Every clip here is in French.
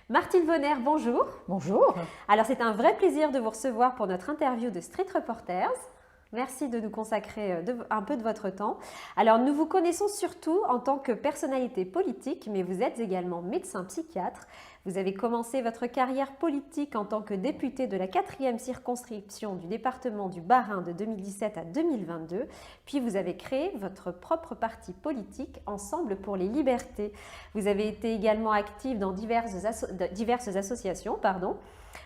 Martine Vonner, bonjour. Bonjour. Alors c'est un vrai plaisir de vous recevoir pour notre interview de Street Reporters. Merci de nous consacrer un peu de votre temps. Alors nous vous connaissons surtout en tant que personnalité politique, mais vous êtes également médecin psychiatre. Vous avez commencé votre carrière politique en tant que député de la 4e circonscription du département du Bas-Rhin de 2017 à 2022. Puis vous avez créé votre propre parti politique, Ensemble pour les libertés. Vous avez été également active dans diverses associations.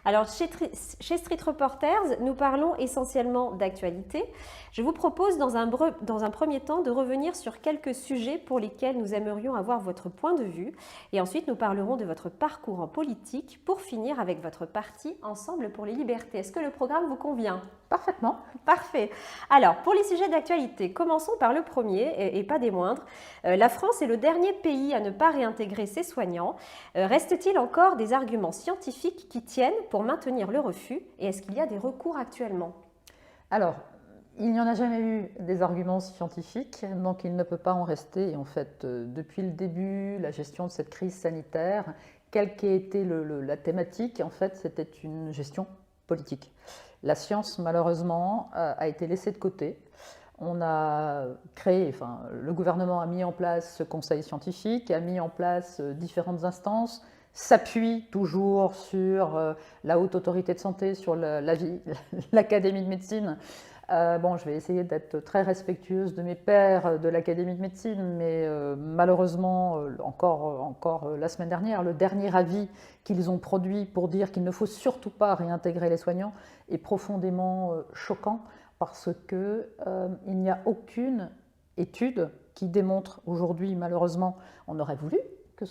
Alors, chez Street Reporters, nous parlons essentiellement d'actualité. Je vous propose dans un premier temps de revenir sur quelques sujets pour lesquels nous aimerions avoir votre point de vue. Et ensuite, nous parlerons de votre parcours en politique pour finir avec votre parti Ensemble pour les libertés. Est-ce que le programme vous convient ? Parfaitement. Parfait. Alors, pour les sujets d'actualité, commençons par le premier et pas des moindres. La France est le dernier pays à ne pas réintégrer ses soignants. Reste-t-il encore des arguments scientifiques qui tiennent pour maintenir le refus et est-ce qu'il y a des recours actuellement ? Alors, il n'y en a jamais eu des arguments scientifiques, donc il ne peut pas en rester. Et en fait, depuis le début, la gestion de cette crise sanitaire, quelle qu'ait été la thématique, en fait, c'était une gestion politique. La science, malheureusement, a été laissée de côté. On a créé, le gouvernement a mis en place ce conseil scientifique, a mis en place différentes instances, s'appuie toujours sur la haute autorité de santé, sur l'Académie de médecine. Je vais essayer d'être très respectueuse de mes pairs de l'Académie de médecine, mais malheureusement, encore la semaine dernière, le dernier avis qu'ils ont produit pour dire qu'il ne faut surtout pas réintégrer les soignants est profondément choquant parce qu'il n'y a aucune étude qui démontre aujourd'hui, malheureusement, on aurait voulu que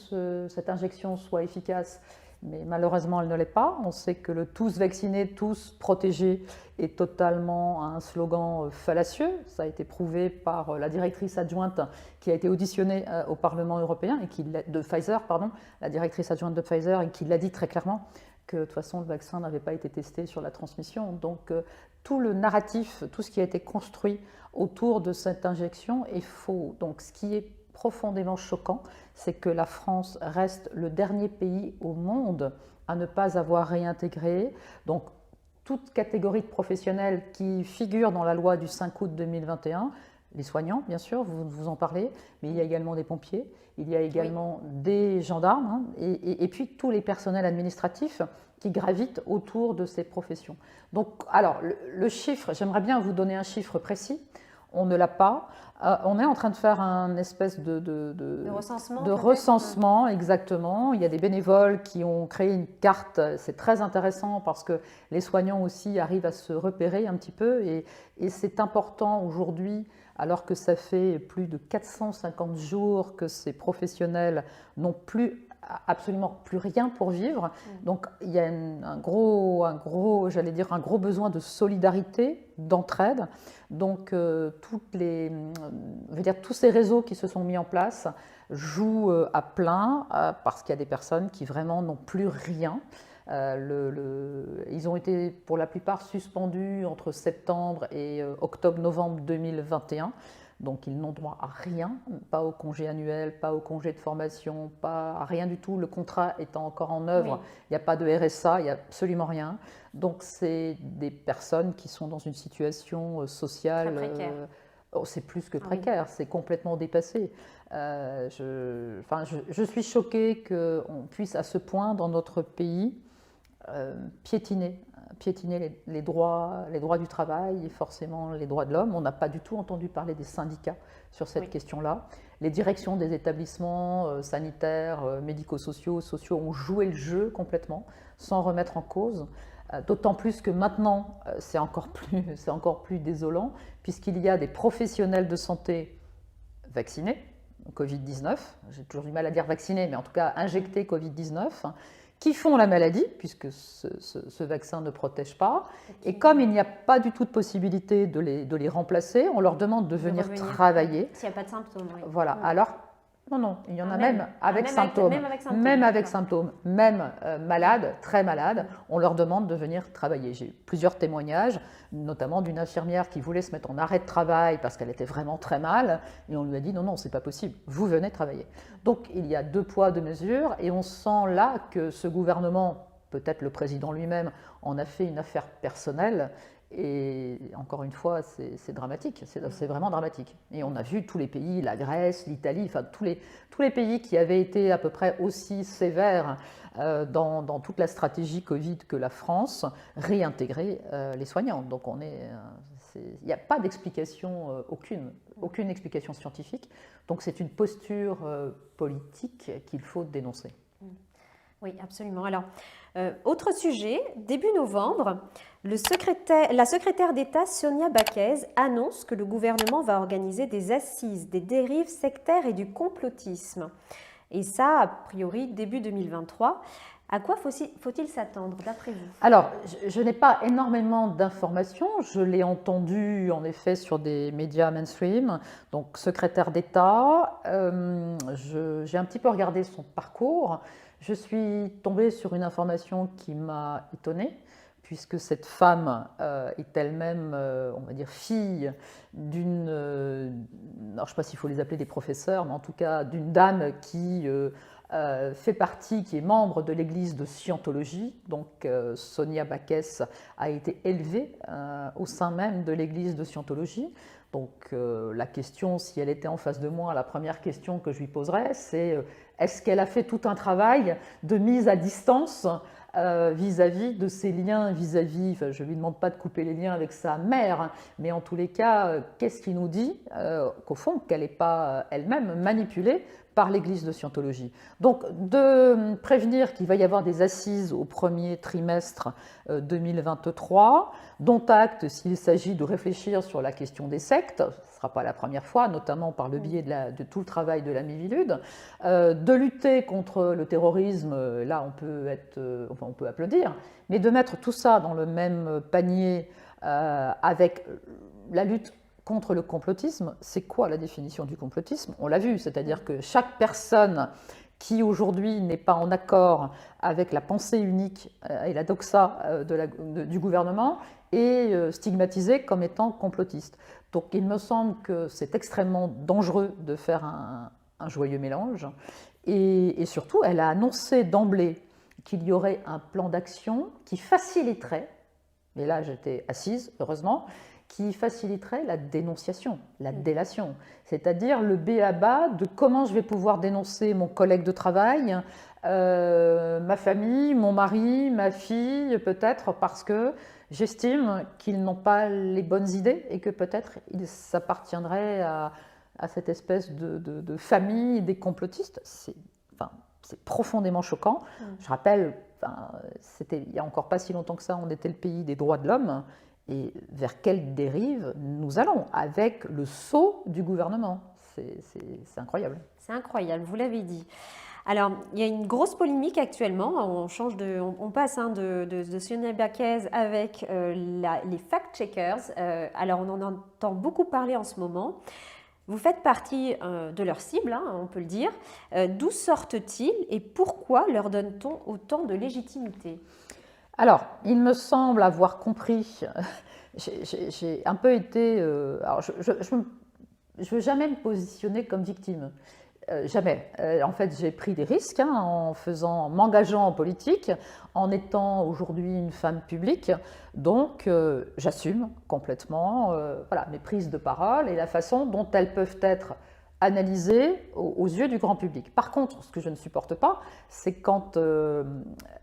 cette injection soit efficace, mais malheureusement elle ne l'est pas. On sait que le tous vaccinés, tous protégés est totalement un slogan fallacieux. Ça a été prouvé par la directrice adjointe qui a été auditionnée au Parlement européen, de Pfizer, la directrice adjointe de Pfizer, et qui l'a dit très clairement que de toute façon le vaccin n'avait pas été testé sur la transmission. Donc tout le narratif, tout ce qui a été construit autour de cette injection est faux. Donc ce qui est profondément choquant, c'est que la France reste le dernier pays au monde à ne pas avoir réintégré. Donc, toute catégorie de professionnels qui figurent dans la loi du 5 août 2021, les soignants, bien sûr, vous en parlez, mais il y a également des pompiers, il y a également des gendarmes, et puis tous les personnels administratifs qui gravitent autour de ces professions. Donc, alors, le chiffre, j'aimerais bien vous donner un chiffre précis. On ne l'a pas. On est en train de faire un espèce de recensement, exactement. Il y a des bénévoles qui ont créé une carte. C'est très intéressant parce que les soignants aussi arrivent à se repérer un petit peu. Et c'est important aujourd'hui, alors que ça fait plus de 450 jours que ces professionnels n'ont absolument plus rien pour vivre. Donc il y a un gros besoin de solidarité, d'entraide. Donc tous ces réseaux qui se sont mis en place jouent à plein parce qu'il y a des personnes qui vraiment n'ont plus rien. Ils ont été pour la plupart suspendus entre septembre et octobre-novembre 2021. Donc ils n'ont droit à rien, pas au congé annuel, pas au congé de formation, pas à rien du tout. Le contrat étant encore en œuvre, il n'y a pas de RSA, il n'y a absolument rien. Donc c'est des personnes qui sont dans une situation sociale, très précaire. C'est plus que précaire, c'est complètement dépassé. Je suis choquée qu'on puisse à ce point dans notre pays piétiner les droits du travail et forcément les droits de l'homme. On n'a pas du tout entendu parler des syndicats sur cette question-là. Les directions des établissements sanitaires, médico-sociaux, ont joué le jeu complètement, sans remettre en cause. D'autant plus que maintenant, c'est encore plus désolant, puisqu'il y a des professionnels de santé vaccinés, Covid-19, j'ai toujours du mal à dire vaccinés, mais en tout cas injectés Covid-19, qui font la maladie, puisque ce vaccin ne protège pas. Et comme il n'y a pas du tout de possibilité de les remplacer, on leur demande de venir travailler. S'il n'y a pas de symptômes. Oui. Voilà. Alors, Non, il y en a Même. même avec Même symptômes. même avec symptômes. Même avec D'accord. symptômes, même malades, très malades, on leur demande de venir travailler. J'ai eu plusieurs témoignages, notamment d'une infirmière qui voulait se mettre en arrêt de travail parce qu'elle était vraiment très mal, et on lui a dit non, c'est pas possible, vous venez travailler. Donc il y a 2 poids, 2 mesures, et on sent là que ce gouvernement, peut-être le président lui-même, en a fait une affaire personnelle. Et encore une fois, c'est dramatique, c'est vraiment dramatique. Et on a vu tous les pays, la Grèce, l'Italie, enfin tous les pays qui avaient été à peu près aussi sévères dans toute la stratégie Covid que la France, réintégrer les soignants. Donc il n'y a pas d'explication, aucune explication scientifique. Donc c'est une posture politique qu'il faut dénoncer. Oui, absolument. Alors, autre sujet, début novembre, la secrétaire d'État Sonia Baquez annonce que le gouvernement va organiser des assises des dérives sectaires et du complotisme. Et ça, a priori, début 2023. À quoi faut-il s'attendre, d'après vous? Alors, je n'ai pas énormément d'informations. Je l'ai entendu, en effet, sur des médias mainstream. Donc, secrétaire d'État, j'ai un petit peu regardé son parcours. Je suis tombée sur une information qui m'a étonnée, puisque cette femme est elle-même, on va dire, fille d'une... alors, je ne sais pas s'il faut les appeler des professeurs, mais en tout cas d'une dame qui... fait partie, qui est membre de l'église de Scientologie. Donc Sonia Baquez a été élevée au sein même de l'église de Scientologie. Donc la question, si elle était en face de moi, la première question que je lui poserais, c'est est-ce qu'elle a fait tout un travail de mise à distance vis-à-vis de ses liens, enfin, je ne lui demande pas de couper les liens avec sa mère, hein, mais en tous les cas, qu'est-ce qui nous dit qu'au fond, qu'elle n'est pas elle-même manipulée par l'église de Scientologie. Donc, de prévenir qu'il va y avoir des assises au premier trimestre 2023, dont acte s'il s'agit de réfléchir sur la question des sectes, ce ne sera pas la première fois, notamment par le biais de tout le travail de la Miviludes, de lutter contre le terrorisme, là on peut applaudir, mais de mettre tout ça dans le même panier avec la lutte contre le complotisme. C'est quoi la définition du complotisme? On l'a vu, c'est-à-dire que chaque personne qui aujourd'hui n'est pas en accord avec la pensée unique et la doxa du gouvernement est stigmatisée comme étant complotiste. Donc il me semble que c'est extrêmement dangereux de faire un joyeux mélange. Et surtout, elle a annoncé d'emblée qu'il y aurait un plan d'action qui faciliterait, et là j'étais assise, heureusement, qui faciliterait la dénonciation, la délation, c'est-à-dire le b.a.-ba de comment je vais pouvoir dénoncer mon collègue de travail, ma famille, mon mari, ma fille, peut-être parce que j'estime qu'ils n'ont pas les bonnes idées et que peut-être ils s'appartiendraient à cette espèce de famille des complotistes. C'est profondément choquant. Je rappelle, il n'y a encore pas si longtemps que ça, on était le pays des droits de l'homme. Et vers quelle dérive nous allons avec le sceau du gouvernement? C'est incroyable. C'est incroyable, vous l'avez dit. Alors, il y a une grosse polémique actuellement. On passe de Sonia Baquez avec les fact-checkers. Alors, on en entend beaucoup parler en ce moment. Vous faites partie de leur cible, hein, on peut le dire. D'où sortent-ils et pourquoi leur donne-t-on autant de légitimité? Alors, il me semble avoir compris, j'ai un peu été... alors, je ne veux jamais me positionner comme victime, jamais. En fait, j'ai pris des risques hein, en m'engageant en politique, en étant aujourd'hui une femme publique, donc j'assume complètement mes prises de parole et la façon dont elles peuvent être analysées aux yeux du grand public. Par contre, ce que je ne supporte pas, c'est quand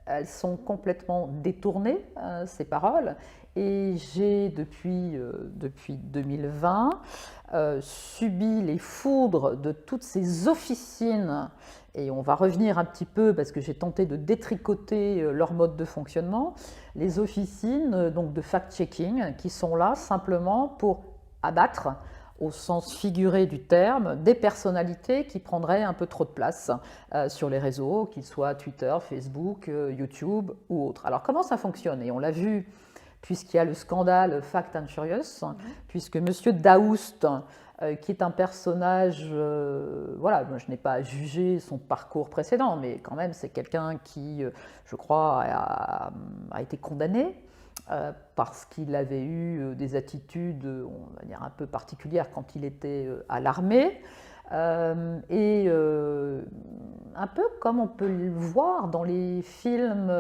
elles sont complètement détournées, ces paroles. Et j'ai, depuis 2020, subi les foudres de toutes ces officines, et on va revenir un petit peu parce que j'ai tenté de détricoter leur mode de fonctionnement, les officines donc de fact-checking qui sont là simplement pour abattre, au sens figuré du terme, des personnalités qui prendraient un peu trop de place sur les réseaux, qu'ils soient Twitter, Facebook, YouTube ou autres. Alors comment ça fonctionne? Et on l'a vu puisqu'il y a le scandale Fact and Furious, puisque M. Daoust, qui est un personnage, voilà, moi, je n'ai pas jugé son parcours précédent, mais quand même c'est quelqu'un qui, je crois, a été condamné parce qu'il avait eu des attitudes, on va dire, un peu particulières quand il était à l'armée. Et un peu comme on peut le voir dans les films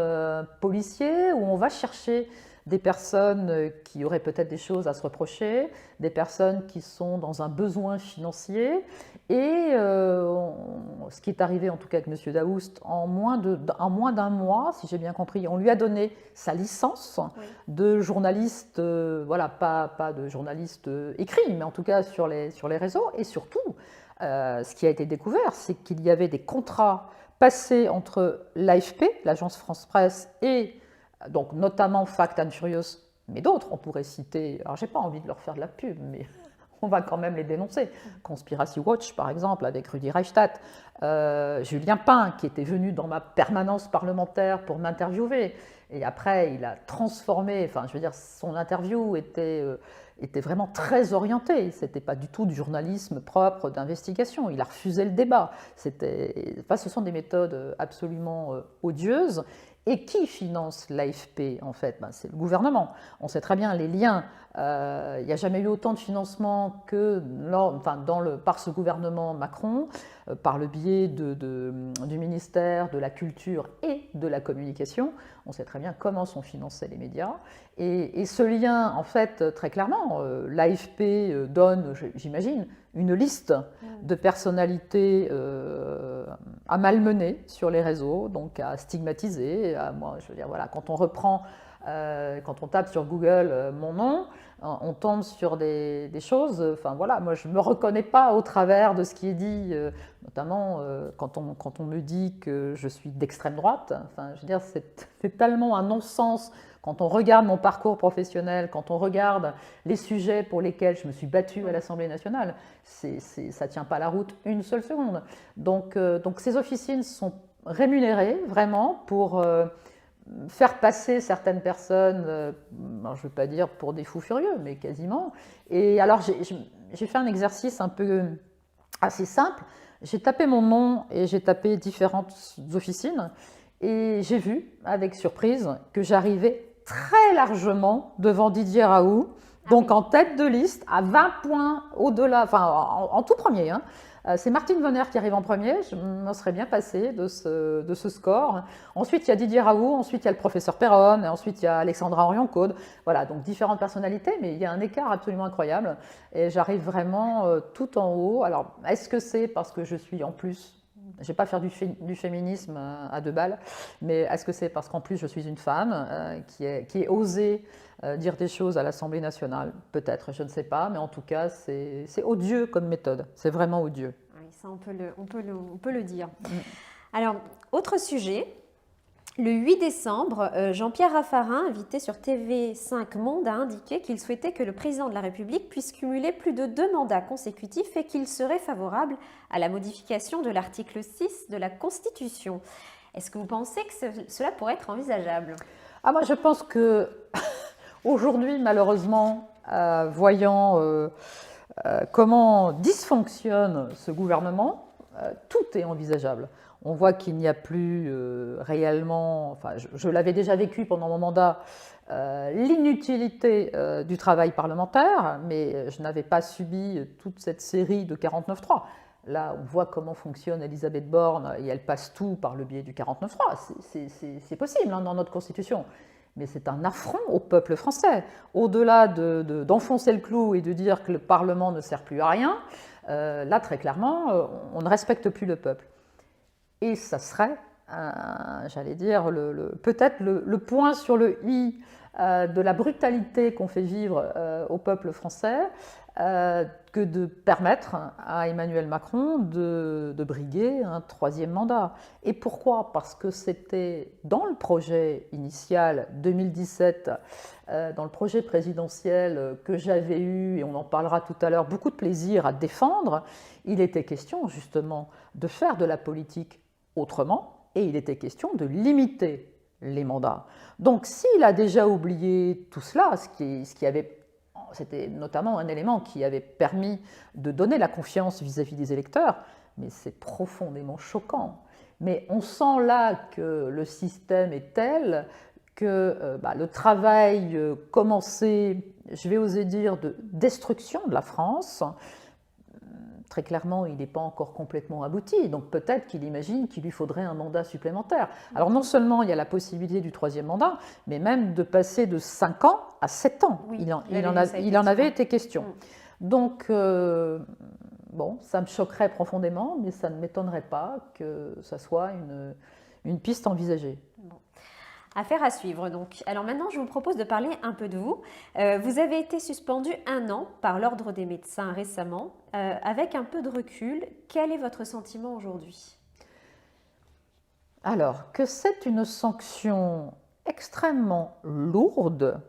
policiers où on va chercher des personnes qui auraient peut-être des choses à se reprocher, des personnes qui sont dans un besoin financier. Et ce qui est arrivé en tout cas avec M. Daoust, en moins d'un mois, si j'ai bien compris, on lui a donné sa licence de journaliste, voilà, pas de journaliste écrit, mais en tout cas sur les réseaux. Et surtout, ce qui a été découvert, c'est qu'il y avait des contrats passés entre l'AFP, l'agence France-Presse, et donc notamment Fact and Furious, mais d'autres, on pourrait citer, alors j'ai pas envie de leur faire de la pub, mais on va quand même les dénoncer. Conspiracy Watch, par exemple, avec Rudi Reichstadt, Julien Pain, qui était venu dans ma permanence parlementaire pour m'interviewer, et après il a transformé, enfin je veux dire, son interview était vraiment très orienté. C'était pas du tout du journalisme propre d'investigation. Il a refusé le débat. Enfin, ce sont des méthodes absolument odieuses. Et qui finance l'AFP en fait? C'est le gouvernement. On sait très bien les liens. Il n'y a jamais eu autant de financement que par ce gouvernement Macron, par le biais du ministère de la Culture et de la Communication. On sait très bien comment sont financés les médias. Et ce lien, en fait, très clairement, l'AFP donne, j'imagine, une liste de personnalités à malmener sur les réseaux, donc à stigmatiser. Moi, je veux dire, voilà, quand on reprend, quand on tape sur Google mon nom, on tombe sur des choses. Enfin voilà, moi je ne me reconnais pas au travers de ce qui est dit, notamment quand on me dit que je suis d'extrême droite. Enfin, je veux dire, c'est tellement un non-sens. Quand on regarde mon parcours professionnel, quand on regarde les sujets pour lesquels je me suis battue à l'Assemblée nationale, ça ne tient pas la route une seule seconde. Donc ces officines sont rémunérées vraiment pour faire passer certaines personnes, je ne veux pas dire pour des fous furieux, mais quasiment. Et alors j'ai fait un exercice un peu assez simple. J'ai tapé mon nom et j'ai tapé différentes officines et j'ai vu avec surprise que j'arrivais très largement devant Didier Raoult, donc en tête de liste, à 20 points au-delà, enfin en tout premier. C'est Martine Vonner qui arrive en premier, je m'en serais bien passée de ce score. Ensuite, il y a Didier Raoult, ensuite il y a le professeur Perron, et ensuite il y a Alexandra Orion-Caude. Voilà, donc différentes personnalités, mais il y a un écart absolument incroyable. Et j'arrive vraiment tout en haut. Alors, est-ce que c'est parce que je suis en plus... Je ne vais pas faire du féminisme à deux balles, mais est-ce que c'est parce qu'en plus je suis une femme qui est osée dire des choses à l'Assemblée nationale? Peut-être, je ne sais pas, mais en tout cas, c'est odieux comme méthode. C'est vraiment odieux. Oui, ça on peut le dire. Alors, autre sujet. Le 8 décembre, Jean-Pierre Raffarin, invité sur TV5 Monde, a indiqué qu'il souhaitait que le président de la République puisse cumuler plus de 2 mandats consécutifs et qu'il serait favorable à la modification de l'article 6 de la Constitution. Est-ce que vous pensez que cela pourrait être envisageable? Moi, je pense que aujourd'hui, malheureusement, voyant comment dysfonctionne ce gouvernement, tout est envisageable. On voit qu'il n'y a plus réellement, enfin je l'avais déjà vécu pendant mon mandat, l'inutilité du travail parlementaire, mais je n'avais pas subi toute cette série de 49.3. Là, on voit comment fonctionne Elisabeth Borne et elle passe tout par le biais du 49.3. C'est possible dans notre Constitution. Mais c'est un affront au peuple français. Au-delà d'enfoncer le clou et de dire que le Parlement ne sert plus à rien, là, très clairement, on ne respecte plus le peuple. Et ça serait, j'allais dire, peut-être le point sur le i de la brutalité qu'on fait vivre au peuple français, que de permettre à Emmanuel Macron de briguer un 3e mandat. Et pourquoi? Parce que c'était dans le projet initial 2017, dans le projet présidentiel que j'avais eu, et on en parlera tout à l'heure, beaucoup de plaisir à défendre, il était question justement de faire de la politique autrement, et il était question de limiter les mandats. Donc s'il a déjà oublié tout cela, c'était notamment un élément qui avait permis de donner la confiance vis-à-vis des électeurs, mais c'est profondément choquant. Mais on sent là que le système est tel que le travail commencé, je vais oser dire, de destruction de la France, très clairement, il n'est pas encore complètement abouti. Donc peut-être qu'il imagine qu'il lui faudrait un mandat supplémentaire. Alors non seulement il y a la possibilité du troisième mandat, mais même de passer de 5 ans à 7 ans. Oui, il en avait été question. Donc, bon, ça me choquerait profondément, mais ça ne m'étonnerait pas que ça soit une piste envisagée. Bon. Affaire à suivre donc. Alors maintenant, je vous propose de parler un peu de vous. Vous avez été suspendu 1 an par l'Ordre des médecins récemment. Avec un peu de recul, quel est votre sentiment aujourd'hui? Alors, que c'est une sanction extrêmement lourde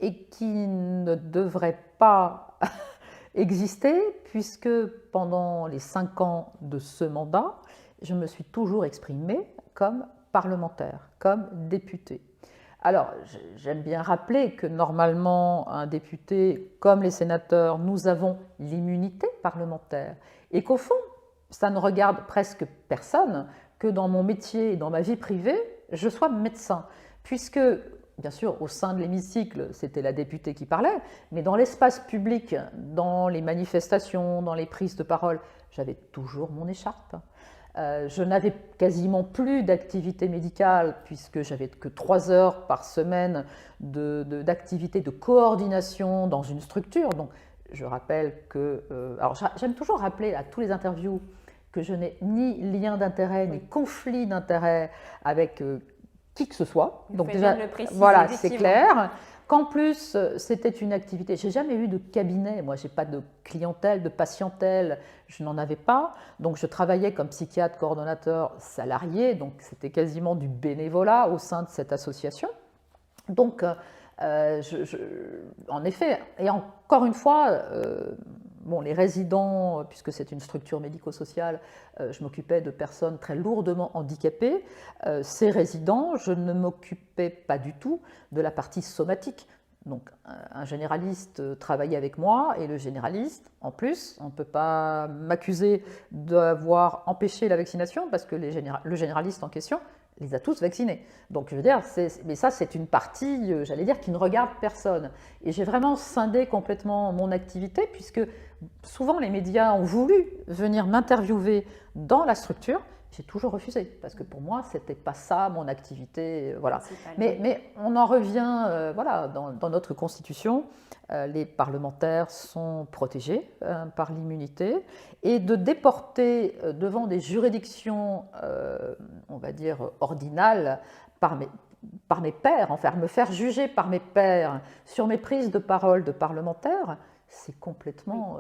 et qui ne devrait pas exister, puisque pendant les 5 ans de ce mandat, je me suis toujours exprimée comme parlementaire, comme député. Alors, j'aime bien rappeler que normalement, un député, comme les sénateurs, nous avons l'immunité parlementaire et qu'au fond, ça ne regarde presque personne que dans mon métier et dans ma vie privée, je sois médecin, puisque, bien sûr, au sein de l'hémicycle, c'était la députée qui parlait, mais dans l'espace public, dans les manifestations, dans les prises de parole, j'avais toujours mon écharpe. Je n'avais quasiment plus d'activité médicale puisque j'avais que 3 heures par semaine d'activité de coordination dans une structure. Donc, je rappelle que... alors, j'aime toujours rappeler à tous les interviews que je n'ai ni lien d'intérêt, ni conflit d'intérêt avec qui que ce soit. Donc déjà, voilà, c'est clair. Qu'en plus, c'était une activité. Je n'ai jamais eu de cabinet. Moi, je n'ai pas de clientèle, de patientèle. Je n'en avais pas. Donc, je travaillais comme psychiatre coordonnateur salarié. Donc, c'était quasiment du bénévolat au sein de cette association. Donc, en effet, et encore une fois, bon, les résidents, puisque c'est une structure médico-sociale, je m'occupais de personnes très lourdement handicapées. Ces résidents, je ne m'occupais pas du tout de la partie somatique. Donc, un généraliste travaillait avec moi et le généraliste, en plus, on ne peut pas m'accuser d'avoir empêché la vaccination parce que le généraliste en question les a tous vaccinés. Donc, je veux dire, mais ça, c'est une partie, j'allais dire, qui ne regarde personne. Et j'ai vraiment scindé complètement mon activité, puisque souvent les médias ont voulu venir m'interviewer dans la structure. J'ai toujours refusé, parce que pour moi, ce n'était pas ça mon activité. Voilà. Mais on en revient, voilà, dans notre Constitution, les parlementaires sont protégés par l'immunité, et de déporter devant des juridictions, on va dire, ordinales, par mes pairs, enfin, me faire juger par mes pairs sur mes prises de parole de parlementaire, c'est complètement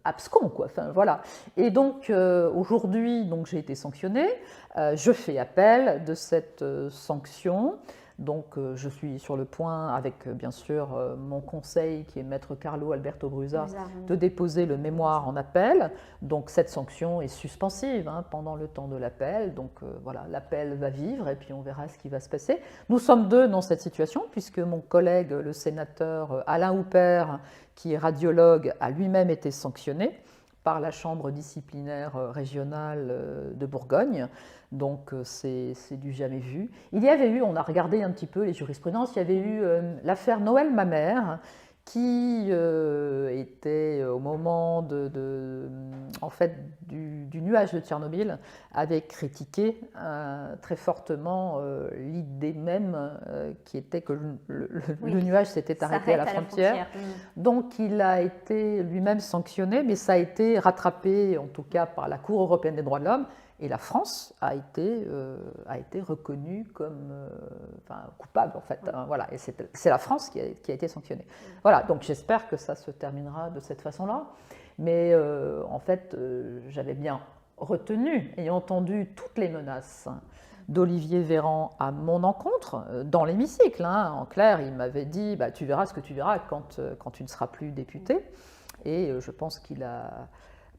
abscon, quoi. Enfin, voilà. Et donc, aujourd'hui, j'ai été sanctionnée. Je fais appel de cette sanction. Donc, je suis sur le point, avec bien sûr mon conseil, qui est maître Carlo Alberto Brusa, de déposer le mémoire en appel. Donc, cette sanction est suspensive pendant le temps de l'appel. Donc, voilà, l'appel va vivre et puis on verra ce qui va se passer. Nous sommes 2 dans cette situation, puisque mon collègue, le sénateur Alain Houpert, qui est radiologue, a lui-même été sanctionné par la chambre disciplinaire régionale de Bourgogne. Donc c'est du jamais vu. Il y avait eu, on a regardé un petit peu les jurisprudences, il y avait eu l'affaire Noël Mamère, qui était au moment en fait, du nuage de Tchernobyl, avait critiqué très fortement l'idée même qui était que le nuage s'était arrêté à la frontière. Donc il a été lui-même sanctionné, mais ça a été rattrapé en tout cas par la Cour européenne des droits de l'homme. Et la France a été reconnue comme coupable, en fait. Voilà. Et c'est la France qui a été sanctionnée. Voilà, donc j'espère que ça se terminera de cette façon-là. Mais en fait, j'avais bien retenu et entendu toutes les menaces d'Olivier Véran à mon encontre dans l'hémicycle. En clair, il m'avait dit tu verras ce que tu verras quand tu ne seras plus député. Et je pense qu'il a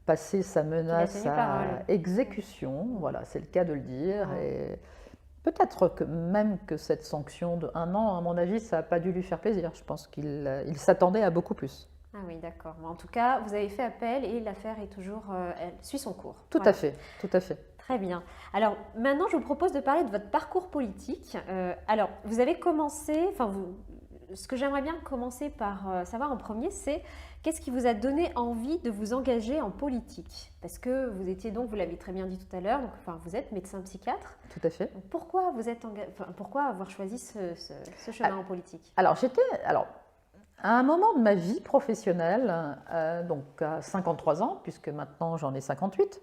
passer sa menace à exécution, voilà, c'est le cas de le dire. Et Peut-être que même que cette sanction de 1 an, à mon avis, ça n'a pas dû lui faire plaisir. Je pense qu'il s'attendait à beaucoup plus. Ah oui, d'accord. Bon, en tout cas, vous avez fait appel et l'affaire est toujours, elle suit son cours. Tout Voilà. à fait, tout à fait. Très bien. Alors maintenant, je vous propose de parler de votre parcours politique. Alors, vous avez commencé, ce que j'aimerais bien commencer par savoir en premier, c'est qu'est-ce qui vous a donné envie de vous engager en politique? Parce que vous étiez donc, vous l'avez très bien dit tout à l'heure, vous êtes médecin psychiatre. Tout à fait. Donc pourquoi avoir choisi ce chemin en politique? Alors, à un moment de ma vie professionnelle, donc à 53 ans, puisque maintenant j'en ai 58,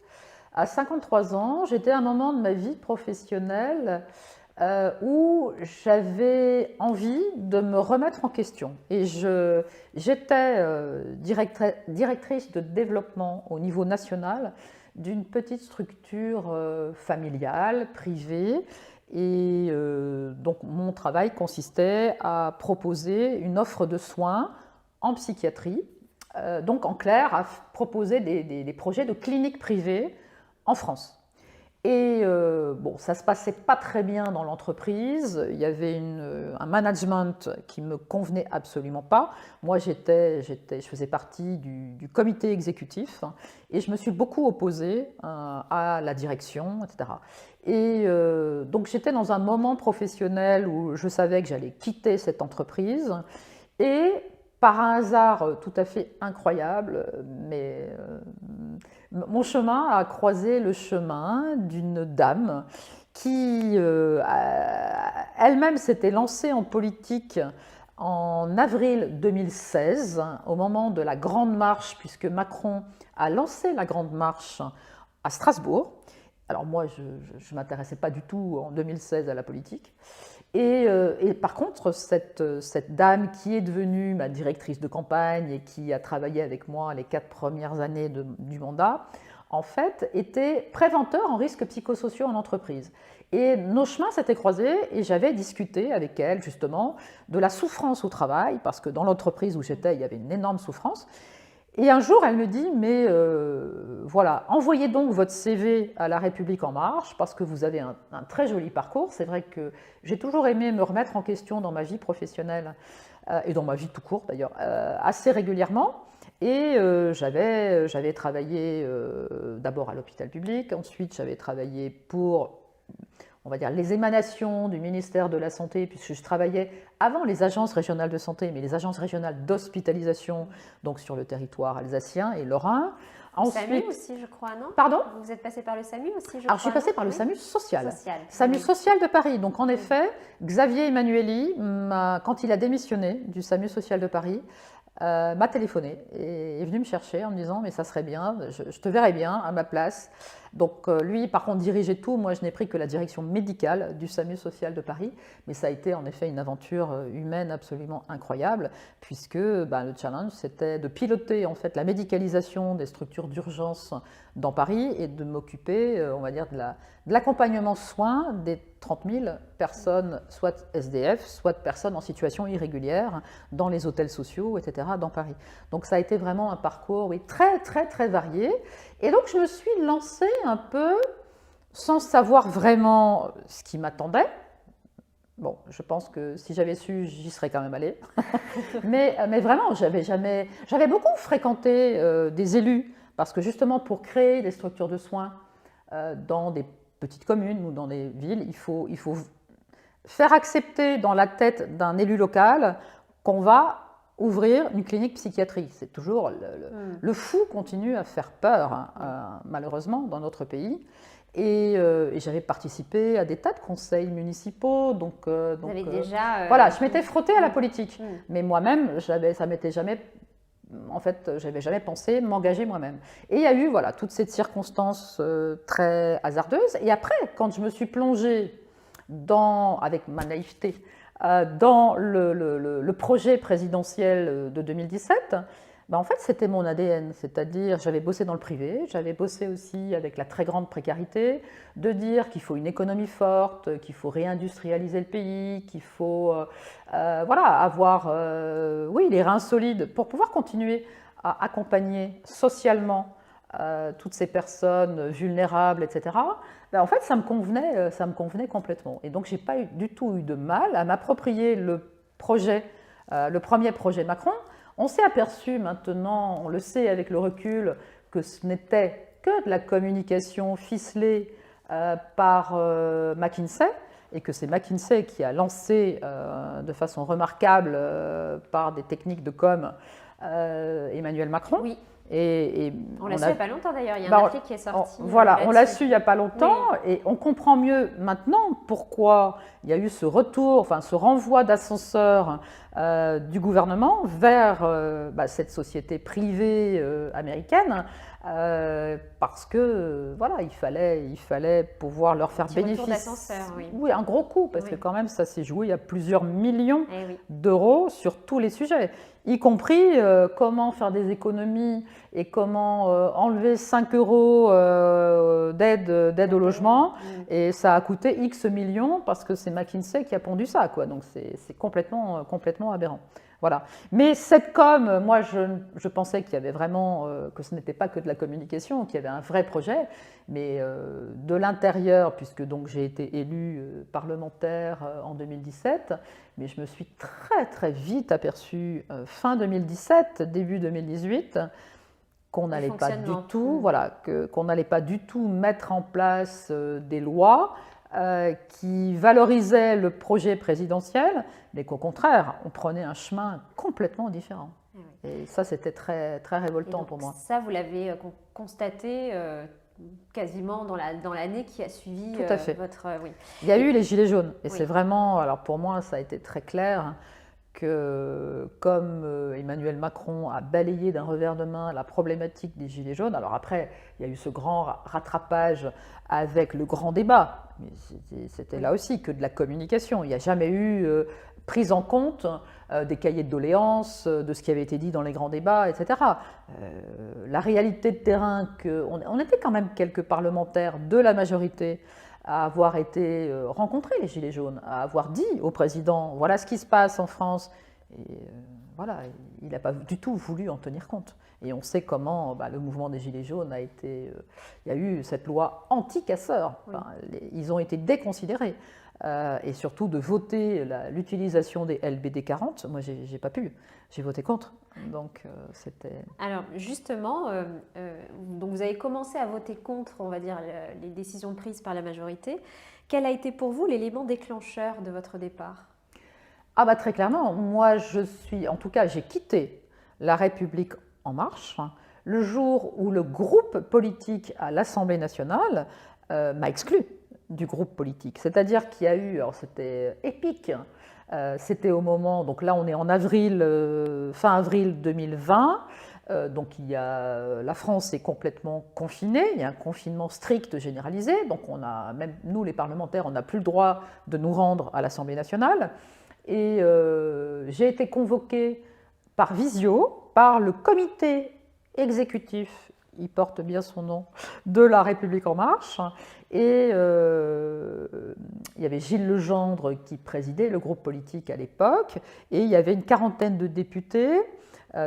à 53 ans, j'étais à un moment de ma vie professionnelle où j'avais envie de me remettre en question. Et j'étais directrice de développement au niveau national d'une petite structure familiale, privée. Et donc mon travail consistait à proposer une offre de soins en psychiatrie, donc en clair à proposer des projets de cliniques privées en France. Et bon, ça ne se passait pas très bien dans l'entreprise, il y avait un management qui ne me convenait absolument pas. Moi, je faisais partie du comité exécutif et je me suis beaucoup opposée à la direction, etc. Et donc j'étais dans un moment professionnel où je savais que j'allais quitter cette entreprise et par un hasard tout à fait incroyable, mais mon chemin a croisé le chemin d'une dame qui elle-même s'était lancée en politique en avril 2016, au moment de la Grande Marche, puisque Macron a lancé la Grande Marche à Strasbourg. Alors moi, je ne m'intéressais pas du tout en 2016 à la politique. Et par contre, cette dame qui est devenue ma directrice de campagne et qui a travaillé avec moi les 4 premières années du mandat, en fait, était préventeur en risques psychosociaux en entreprise. Et nos chemins s'étaient croisés et j'avais discuté avec elle justement de la souffrance au travail, parce que dans l'entreprise où j'étais, il y avait une énorme souffrance. Et un jour, elle me dit, mais voilà, envoyez donc votre CV à La République En Marche, parce que vous avez un très joli parcours. C'est vrai que j'ai toujours aimé me remettre en question dans ma vie professionnelle, et dans ma vie tout court d'ailleurs, assez régulièrement. Et j'avais travaillé d'abord à l'hôpital public, ensuite j'avais travaillé pour, on va dire, les émanations du ministère de la Santé, puisque je travaillais avant les agences régionales de santé, mais les agences régionales d'hospitalisation, donc sur le territoire alsacien et lorrain. Ensuite, SAMU aussi, je crois, non? Pardon? Vous êtes passé par le SAMU aussi, je crois? Alors, je suis passée par le SAMU social. SAMU social de Paris. Donc, en effet, Xavier Emmanuelli, quand il a démissionné du SAMU social de Paris, m'a téléphoné et est venu me chercher en me disant mais ça serait bien, je te verrais bien à ma place. Donc lui par contre dirigeait tout, moi je n'ai pris que la direction médicale du SAMU social de Paris, mais ça a été en effet une aventure humaine absolument incroyable puisque le challenge c'était de piloter en fait la médicalisation des structures d'urgence dans Paris et de m'occuper on va dire de l'accompagnement soins des 30 000 personnes, soit SDF, soit personnes en situation irrégulière dans les hôtels sociaux, etc., dans Paris. Donc ça a été vraiment un parcours oui, très, très, très varié. Et donc je me suis lancée un peu sans savoir vraiment ce qui m'attendait. Bon, je pense que si j'avais su, j'y serais quand même allée. mais vraiment, j'avais beaucoup fréquenté des élus, parce que justement pour créer des structures de soins dans des petites communes ou dans des villes, il faut faire accepter dans la tête d'un élu local qu'on va ouvrir une clinique psychiatrie. C'est toujours le fou continue à faire peur, malheureusement, dans notre pays. Et j'avais participé à des tas de conseils municipaux. Voilà, je m'étais frottée à la politique. Mais moi-même, ça m'était jamais... En fait, je n'avais jamais pensé m'engager moi-même. Et il y a eu voilà, toute cette circonstance très hasardeuse. Et après, quand je me suis plongée avec ma naïveté dans le projet présidentiel de 2017, en fait, c'était mon ADN. C'est-à-dire, j'avais bossé dans le privé, j'avais bossé aussi avec la très grande précarité, de dire qu'il faut une économie forte, qu'il faut réindustrialiser le pays, qu'il faut avoir les reins solides pour pouvoir continuer à accompagner socialement toutes ces personnes vulnérables, etc., ben en fait, ça me convenait complètement. Et donc, je n'ai pas du tout eu de mal à m'approprier le premier projet Macron. On s'est aperçu maintenant, on le sait avec le recul, que ce n'était que de la communication ficelée par McKinsey, et que c'est McKinsey qui a lancé de façon remarquable, par des techniques de com, Emmanuel Macron. Oui. Et on l'a su il n'y a pas longtemps d'ailleurs, il y a un article qui est sorti. Voilà, on l'a su il n'y a pas longtemps, oui. Et on comprend mieux maintenant pourquoi il y a eu ce retour, enfin ce renvoi d'ascenseur du gouvernement vers cette société privée américaine, parce que voilà, il fallait pouvoir leur faire bénéficier. Oui, un gros coup, parce que quand même ça s'est joué à plusieurs millions d'euros sur tous les sujets, y compris comment faire des économies et comment enlever 5 euros d'aide au logement. Et ça a coûté X millions parce que c'est McKinsey qui a pondu ça, quoi. Donc c'est complètement aberrant. Voilà. Mais cette com, moi je pensais qu'il y avait vraiment, que ce n'était pas que de la communication, qu'il y avait un vrai projet, mais de l'intérieur, puisque donc j'ai été élue parlementaire en 2017, mais je me suis très très vite aperçue fin 2017, début 2018, qu'on n'allait pas du tout, qu'on n'allait pas du tout mettre en place des lois qui valorisaient le projet présidentiel, mais qu'au contraire, on prenait un chemin complètement différent. Et ça, c'était très, très révoltant pour moi. Ça, vous l'avez constaté quasiment dans l'année qui a suivi Tout à fait. votre... oui. Il y a eu les Gilets jaunes, et c'est vraiment, alors pour moi, ça a été très clair, que comme Emmanuel Macron a balayé d'un revers de main la problématique des Gilets jaunes, alors après, il y a eu ce grand rattrapage avec le grand débat, mais c'était là aussi que de la communication. Il n'y a jamais eu prise en compte des cahiers de doléances, de ce qui avait été dit dans les grands débats, etc. La réalité de terrain, on était quand même quelques parlementaires de la majorité à avoir été rencontrer les Gilets jaunes, à avoir dit au président, voilà ce qui se passe en France. Et voilà, il n'a pas du tout voulu en tenir compte. Et on sait comment le mouvement des Gilets jaunes a été... il y a eu cette loi anti-casseurs. Enfin, ils ont été déconsidérés. Et surtout de voter l'utilisation des LBD 40, moi j'ai pas pu, j'ai voté contre. Donc c'était... Alors justement, donc vous avez commencé à voter contre, on va dire, les décisions prises par la majorité. Quel a été pour vous l'élément déclencheur de votre départ ? Ah bah très clairement, moi en tout cas j'ai quitté La République En Marche le jour où le groupe politique à l'Assemblée nationale m'a exclu du groupe politique. C'est-à-dire qu'il y a eu, alors c'était épique, c'était au moment, donc là on est en avril, fin avril 2020, donc la France est complètement confinée, il y a un confinement strict généralisé, donc même nous les parlementaires, on n'a plus le droit de nous rendre à l'Assemblée nationale. Et j'ai été convoquée par visio, par le comité exécutif, il porte bien son nom, de La République En Marche. Et il y avait Gilles Legendre qui présidait le groupe politique à l'époque, et il y avait une quarantaine de députés.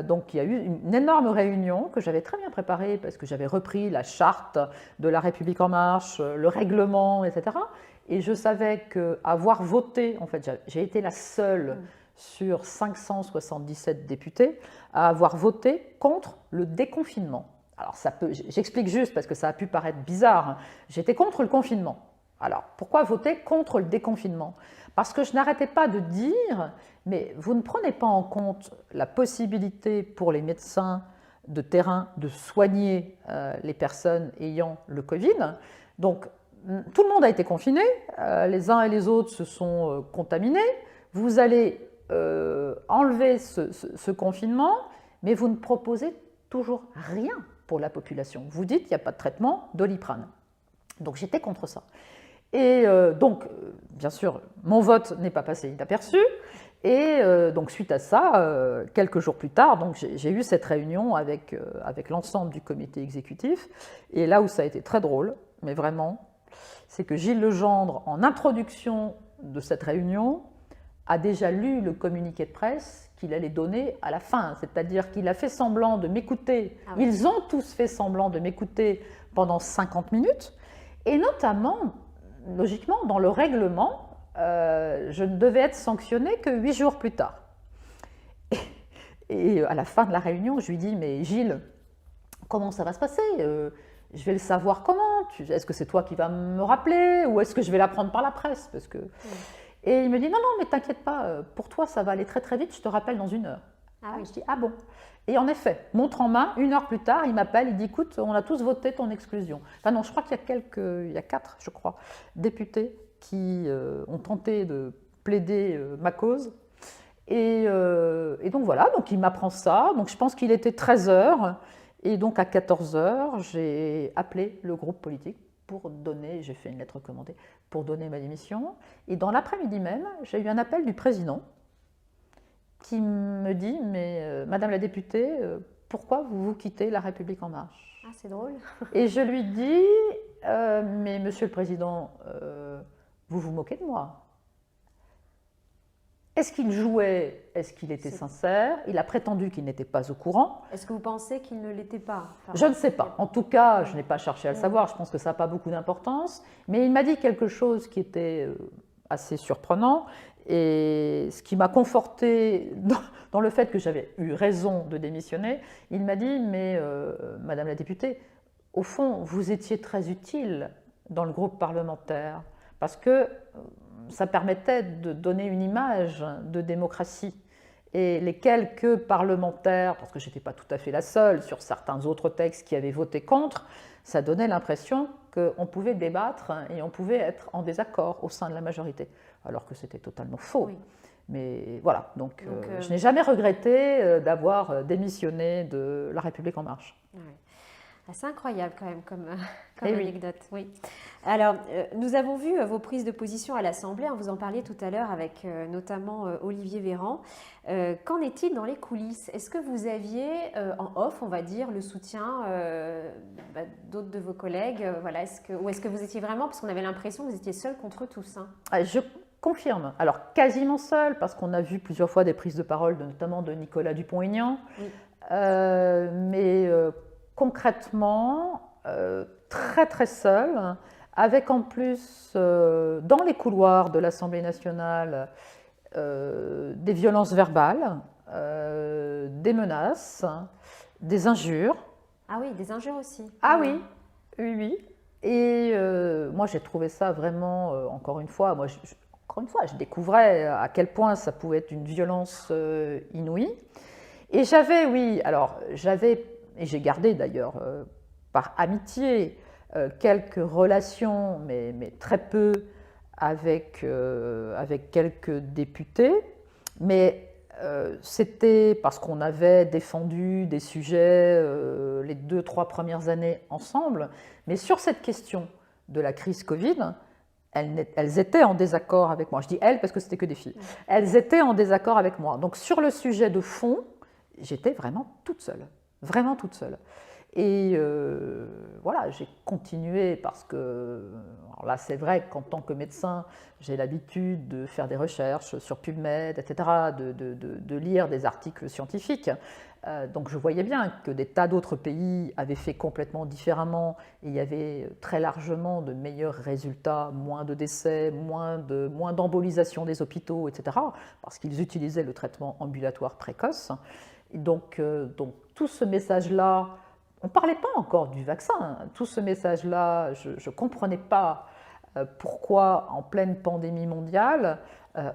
Donc il y a eu une énorme réunion que j'avais très bien préparée parce que j'avais repris la charte de La République En Marche, le règlement, etc. Et je savais qu'avoir voté, en fait j'ai été la seule sur 577 députés à avoir voté contre le déconfinement. Alors j'explique juste parce que ça a pu paraître bizarre, j'étais contre le confinement. Alors pourquoi voter contre le déconfinement ? Parce que je n'arrêtais pas de dire, mais vous ne prenez pas en compte la possibilité pour les médecins de terrain de soigner les personnes ayant le Covid. Donc tout le monde a été confiné, les uns et les autres se sont contaminés. Vous allez enlever ce confinement, mais vous ne proposez toujours rien pour la population. Vous dites qu'il n'y a pas de traitement Doliprane. Donc j'étais contre ça. Et donc, bien sûr, mon vote n'est pas passé inaperçu. Et donc suite à ça, quelques jours plus tard, donc j'ai eu cette réunion avec l'ensemble du comité exécutif. Et là où ça a été très drôle, mais vraiment, c'est que Gilles Legendre, en introduction de cette réunion, a déjà lu le communiqué de presse qu'il allait donner à la fin. C'est-à-dire qu'il a fait semblant de m'écouter. Ah oui. Ils ont tous fait semblant de m'écouter pendant 50 minutes. Et notamment, logiquement, dans le règlement, je ne devais être sanctionnée que 8 jours plus tard. Et à la fin de la réunion, je lui dis, mais Gilles, comment ça va se passer? Je vais le savoir comment? Est-ce que c'est toi qui vas me rappeler? Ou est-ce que je vais l'apprendre par la presse? Parce que... Et il me dit, non, non, mais t'inquiète pas, pour toi, ça va aller très très vite, je te rappelle dans 1 heure. Ah oui. Je dis, ah bon? Et en effet, montre en main, 1 heure plus tard, il m'appelle, il dit, écoute, on a tous voté ton exclusion. Enfin non, je crois qu'il y a 4, je crois, députés qui ont tenté de plaider ma cause. Et donc voilà, donc il m'apprend ça. Donc je pense qu'il était 13 heures. Et donc à 14 heures, j'ai appelé le groupe politique pour donner, j'ai fait une lettre recommandée, pour donner ma démission. Et dans l'après-midi même, j'ai eu un appel du président qui me dit, mais Madame la députée, pourquoi vous quittez La République En Marche? Ah, c'est drôle. Et je lui dis, mais Monsieur le Président, vous vous moquez de moi? Est-ce qu'il jouait? Est-ce qu'il était sincère? Il a prétendu qu'il n'était pas au courant. Est-ce que vous pensez qu'il ne l'était pas? Je ne sais pas. En tout cas, je n'ai pas cherché à le savoir. Je pense que ça n'a pas beaucoup d'importance. Mais il m'a dit quelque chose qui était assez surprenant et ce qui m'a conforté dans le fait que j'avais eu raison de démissionner. Il m'a dit, mais Madame la députée, au fond, vous étiez très utile dans le groupe parlementaire parce que ça permettait de donner une image de démocratie. Et les quelques parlementaires, parce que je n'étais pas tout à fait la seule sur certains autres textes qui avaient voté contre, ça donnait l'impression qu'on pouvait débattre et on pouvait être en désaccord au sein de la majorité, alors que c'était totalement faux. Oui. Mais voilà, donc je n'ai jamais regretté d'avoir démissionné de La République En Marche. Ouais. C'est incroyable quand même comme anecdote. Oui. Alors, nous avons vu vos prises de position à l'Assemblée, vous en parliez tout à l'heure avec notamment Olivier Véran. Qu'en est-il dans les coulisses? Est-ce que vous aviez en off, on va dire, le soutien d'autres de vos collègues voilà, ou est-ce que vous étiez vraiment, parce qu'on avait l'impression que vous étiez seul contre tous Je confirme. Alors, quasiment seul, parce qu'on a vu plusieurs fois des prises de parole, notamment de Nicolas Dupont-Aignan. Oui. Mais concrètement, très très seul, avec en plus, dans les couloirs de l'Assemblée nationale, des violences verbales, des menaces, des injures. Ah oui, des injures aussi. Ah oui, oui, oui. Et moi, j'ai trouvé ça vraiment, encore une fois, je découvrais à quel point ça pouvait être une violence inouïe. Et j'avais, et j'ai gardé d'ailleurs par amitié quelques relations, mais très peu, avec quelques députés, mais c'était parce qu'on avait défendu des sujets les 2-3 premières années ensemble, mais sur cette question de la crise Covid, elles étaient en désaccord avec moi. Je dis elles parce que c'était que des filles. Elles étaient en désaccord avec moi. Donc sur le sujet de fond, j'étais vraiment toute seule. Vraiment toute seule. Et voilà, j'ai continué parce que, alors là c'est vrai qu'en tant que médecin, j'ai l'habitude de faire des recherches sur PubMed, etc., de lire des articles scientifiques. Donc je voyais bien que des tas d'autres pays avaient fait complètement différemment et il y avait très largement de meilleurs résultats, moins de décès, moins d'embolisation des hôpitaux, etc., parce qu'ils utilisaient le traitement ambulatoire précoce. Donc tout ce message-là, on ne parlait pas encore du vaccin, tout ce message-là, je ne comprenais pas pourquoi en pleine pandémie mondiale,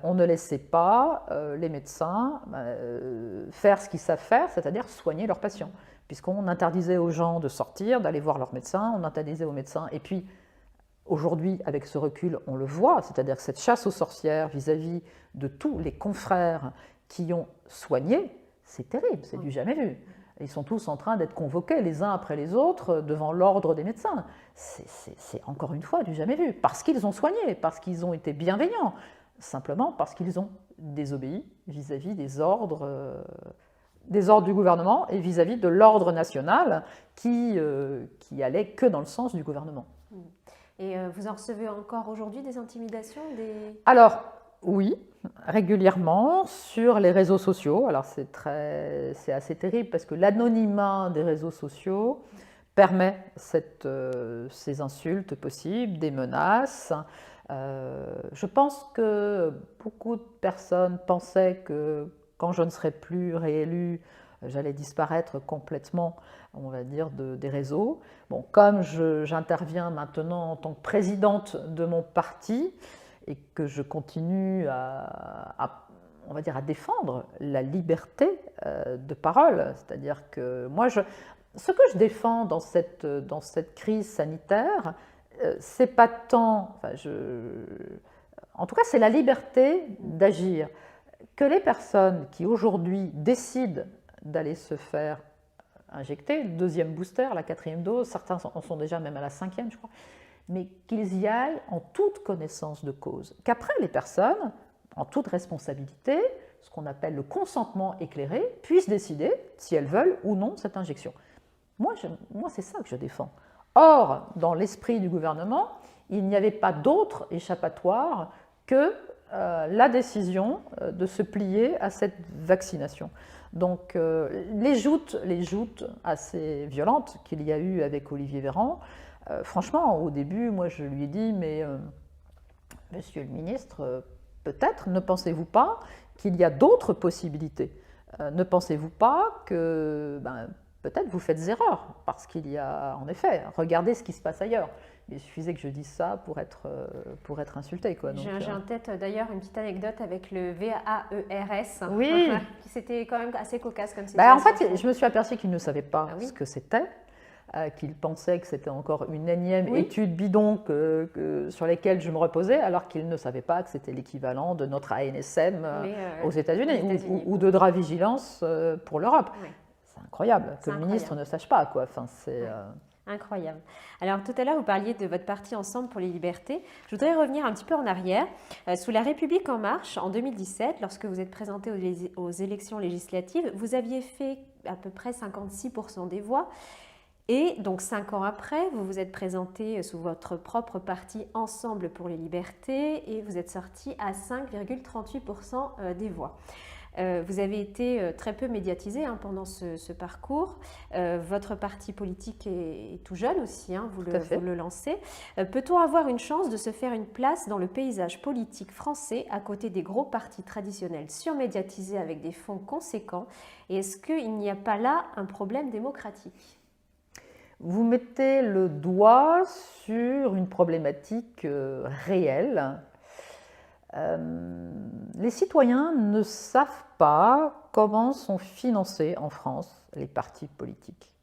on ne laissait pas les médecins faire ce qu'ils savent faire, c'est-à-dire soigner leurs patients, puisqu'on interdisait aux gens de sortir, d'aller voir leur médecin, on interdisait aux médecins, et puis aujourd'hui, avec ce recul, on le voit, c'est-à-dire que cette chasse aux sorcières vis-à-vis de tous les confrères qui ont soigné, c'est terrible, c'est du jamais vu. Ils sont tous en train d'être convoqués les uns après les autres devant l'ordre des médecins. C'est encore une fois du jamais vu, parce qu'ils ont soigné, parce qu'ils ont été bienveillants, simplement parce qu'ils ont désobéi vis-à-vis des ordres du gouvernement et vis-à-vis de l'ordre national qui allait que dans le sens du gouvernement. Et vous en recevez encore aujourd'hui des intimidations Alors, Oui, régulièrement sur les réseaux sociaux. Alors c'est assez terrible parce que l'anonymat des réseaux sociaux permet ces insultes possibles, des menaces. Je pense que beaucoup de personnes pensaient que quand je ne serais plus réélue, j'allais disparaître complètement, on va dire, des réseaux. Bon, comme j'interviens maintenant en tant que présidente de mon parti et que je continue on va dire, à défendre la liberté de parole, c'est-à-dire que moi, ce que je défends dans cette crise sanitaire, c'est pas tant, enfin, en tout cas, c'est la liberté d'agir. Que les personnes qui aujourd'hui décident d'aller se faire injecter le deuxième booster, la 4e dose, certains en sont déjà même à la 5e, je crois, mais qu'ils y aillent en toute connaissance de cause. Qu'après, les personnes, en toute responsabilité, ce qu'on appelle le consentement éclairé, puissent décider si elles veulent ou non cette injection. Moi, c'est ça que je défends. Or, dans l'esprit du gouvernement, il n'y avait pas d'autre échappatoire que la décision de se plier à cette vaccination. Donc, les joutes assez violentes qu'il y a eu avec Olivier Véran, franchement, au début, moi, je lui ai dit, mais monsieur le ministre, peut-être, ne pensez-vous pas qu'il y a d'autres possibilités? Ne pensez-vous pas que peut-être vous faites erreur? Parce qu'il y a, en effet, regardez ce qui se passe ailleurs. Il suffisait que je dise ça pour être insulté. J'ai en tête d'ailleurs une petite anecdote avec le VAERS, oui. Qui c'était quand même assez cocasse comme situation. En fait, je me suis aperçue qu'il ne savait pas ce que c'était. Qu'il pensait que c'était encore une énième étude bidon sur laquelle je me reposais, alors qu'il ne savait pas que c'était l'équivalent de notre ANSM aux États-Unis ou de Dravigilance pour l'Europe. Oui. C'est incroyable que le ministre ne sache pas. Enfin, c'est... Incroyable. Alors tout à l'heure, vous parliez de votre parti Ensemble pour les libertés. Je voudrais revenir un petit peu en arrière. Sous la République en marche, en 2017, lorsque vous êtes présenté aux élections législatives, vous aviez fait à peu près 56% des voix. Et donc 5 ans après, vous vous êtes présenté sous votre propre parti Ensemble pour les libertés et vous êtes sorti à 5,38% des voix. Vous avez été très peu médiatisé pendant ce parcours. Votre parti politique est tout jeune aussi, vous le lancez. Peut-on avoir une chance de se faire une place dans le paysage politique français à côté des gros partis traditionnels surmédiatisés avec des fonds conséquents? Et est-ce qu'il n'y a pas là un problème démocratique? Vous mettez le doigt sur une problématique réelle. Les citoyens ne savent pas comment sont financés en France les partis politiques.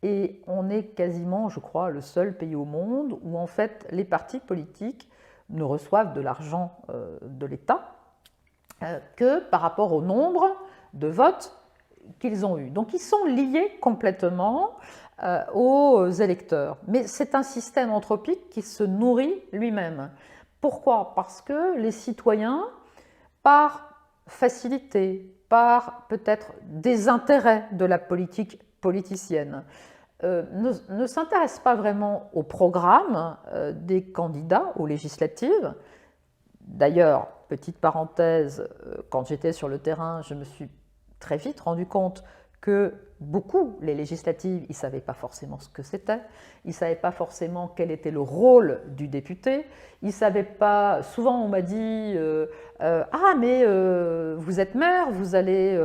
Et on est quasiment, je crois, le seul pays au monde où en fait les partis politiques ne reçoivent de l'argent de l'État que par rapport au nombre de votes qu'ils ont eu. Donc ils sont liés complètement aux électeurs. Mais c'est un système anthropique qui se nourrit lui-même. Pourquoi? Parce que les citoyens, par facilité, par peut-être désintérêt de la politique politicienne, ne s'intéressent pas vraiment au programme des candidats aux législatives. D'ailleurs, petite parenthèse, quand j'étais sur le terrain, je me suis très vite rendu compte que beaucoup, les législatives, ils ne savaient pas forcément ce que c'était, ils ne savaient pas forcément quel était le rôle du député, ils ne savaient pas, souvent on m'a dit ah mais vous êtes maire, vous allez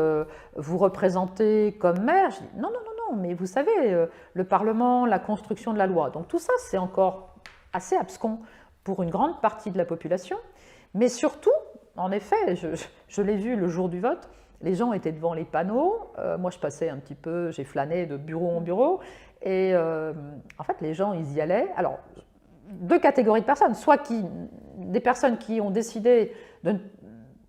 vous représenter comme maire. Je dis non, mais vous savez, le Parlement, la construction de la loi, donc tout ça c'est encore assez abscon pour une grande partie de la population, mais surtout, en effet, je l'ai vu le jour du vote, les gens étaient devant les panneaux, moi je passais un petit peu, j'ai flâné de bureau en bureau, et en fait les gens ils y allaient. Alors, deux catégories de personnes, soit des personnes qui ont décidé de ne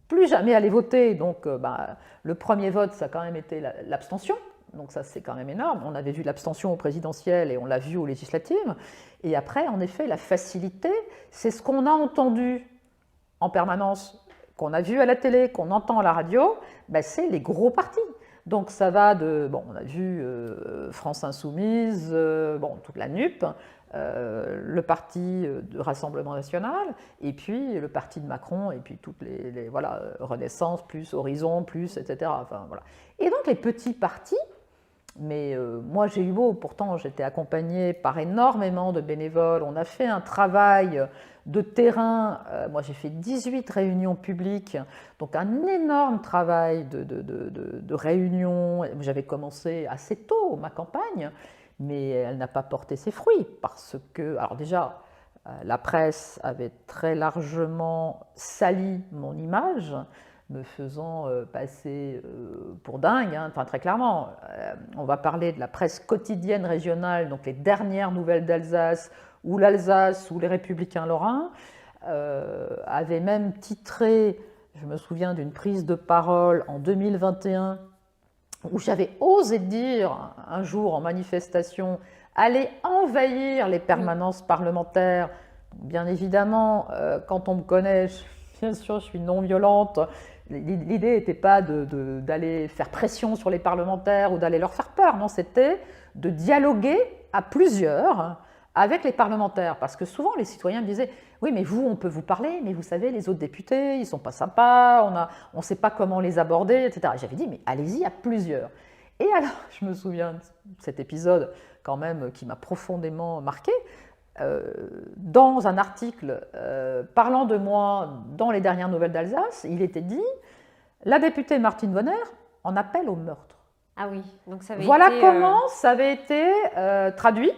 plus jamais aller voter, donc le premier vote ça a quand même été l'abstention, donc ça c'est quand même énorme, on avait vu l'abstention aux présidentielles et on l'a vu aux législatives, et après en effet la facilité, c'est ce qu'on a entendu en permanence, qu'on a vu à la télé, qu'on entend à la radio, c'est les gros partis. Donc ça va de, on a vu France Insoumise, toute la NUP, le parti de Rassemblement National, et puis le parti de Macron, et puis toutes voilà, Renaissance, plus Horizon, plus, etc. Enfin, voilà. Et donc les petits partis, mais moi j'ai eu beau, pourtant j'étais accompagnée par énormément de bénévoles, on a fait un travail de terrain, moi j'ai fait 18 réunions publiques, donc un énorme travail de réunions, j'avais commencé assez tôt ma campagne, mais elle n'a pas porté ses fruits, parce que, alors déjà, la presse avait très largement sali mon image, me faisant passer pour dingue, hein, enfin très clairement. On va parler de la presse quotidienne régionale, donc les dernières nouvelles d'Alsace, ou l'Alsace, ou les Républicains lorrains, avait même titré, je me souviens d'une prise de parole en 2021, où j'avais osé dire un jour en manifestation, aller envahir les permanences parlementaires. Bien évidemment, quand on me connaît, bien sûr, je suis non violente. L'idée n'était pas d'aller faire pression sur les parlementaires ou d'aller leur faire peur, non, c'était de dialoguer à plusieurs avec les parlementaires. Parce que souvent, les citoyens me disaient « Oui, mais vous, on peut vous parler, mais vous savez, les autres députés, ils ne sont pas sympas, on ne sait pas comment les aborder, etc. » J'avais dit « Mais allez-y à plusieurs. » Et alors, je me souviens de cet épisode quand même qui m'a profondément marqué. Dans un article parlant de moi dans les dernières nouvelles d'Alsace, il était dit « La députée Martine Bonner en appelle au meurtre. » Ah oui, donc ça avait voilà été, comment ça avait été traduit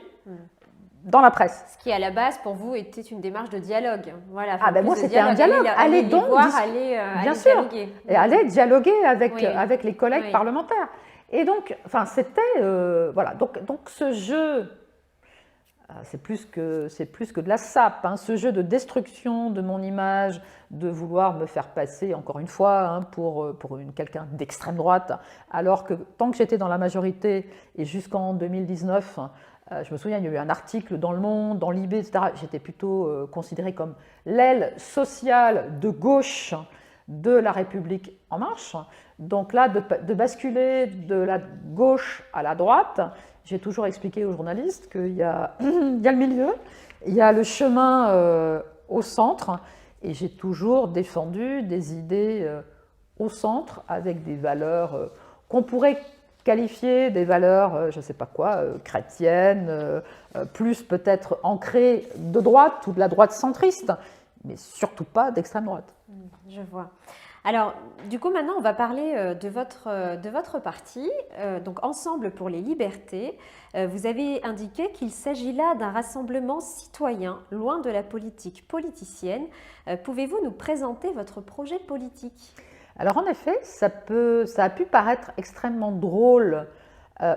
dans la presse. Ce qui, à la base, pour vous, était une démarche de dialogue. Voilà, ah ben moi, c'était un dialogue. Allez donc bien sûr, dialoguer. Et aller dialoguer avec, Oui. avec les collègues Oui. parlementaires. Et donc, enfin, c'était... voilà, donc ce jeu... C'est plus que de la sape, hein, ce jeu de destruction de mon image, de vouloir me faire passer, encore une fois, hein, pour quelqu'un d'extrême droite, alors que tant que j'étais dans la majorité, et jusqu'en 2019, je me souviens, il y a eu un article dans Le Monde, dans Libé, etc., j'étais plutôt considérée comme l'aile sociale de gauche de la République En Marche. Donc là, de basculer de la gauche à la droite, j'ai toujours expliqué aux journalistes qu'il y a le milieu, il y a le chemin au centre, et j'ai toujours défendu des idées au centre avec des valeurs qu'on pourrait qualifier des valeurs, je ne sais pas quoi, chrétiennes, plus peut-être ancrées de droite ou de la droite centriste, mais surtout pas d'extrême droite. Je vois. Alors, du coup, maintenant, on va parler de votre parti, donc Ensemble pour les libertés. Vous avez indiqué qu'il s'agit là d'un rassemblement citoyen, loin de la politique politicienne. Pouvez-vous nous présenter votre projet politique ? Alors, en effet, ça a pu paraître extrêmement drôle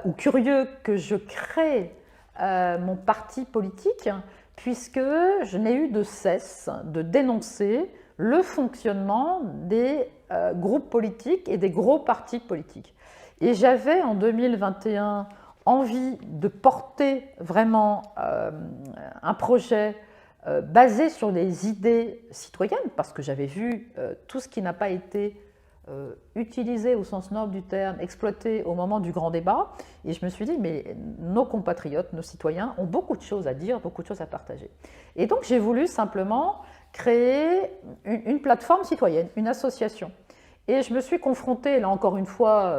ou curieux que je crée mon parti politique, puisque je n'ai eu de cesse de dénoncer le fonctionnement des groupes politiques et des gros partis politiques. Et j'avais en 2021 envie de porter vraiment un projet basé sur des idées citoyennes, parce que j'avais vu tout ce qui n'a pas été utilisé au sens noble du terme, exploité au moment du grand débat, et je me suis dit, mais nos compatriotes, nos citoyens ont beaucoup de choses à dire, beaucoup de choses à partager. Et donc j'ai voulu simplement créer une plateforme citoyenne, une association. Et je me suis confrontée, là encore une fois,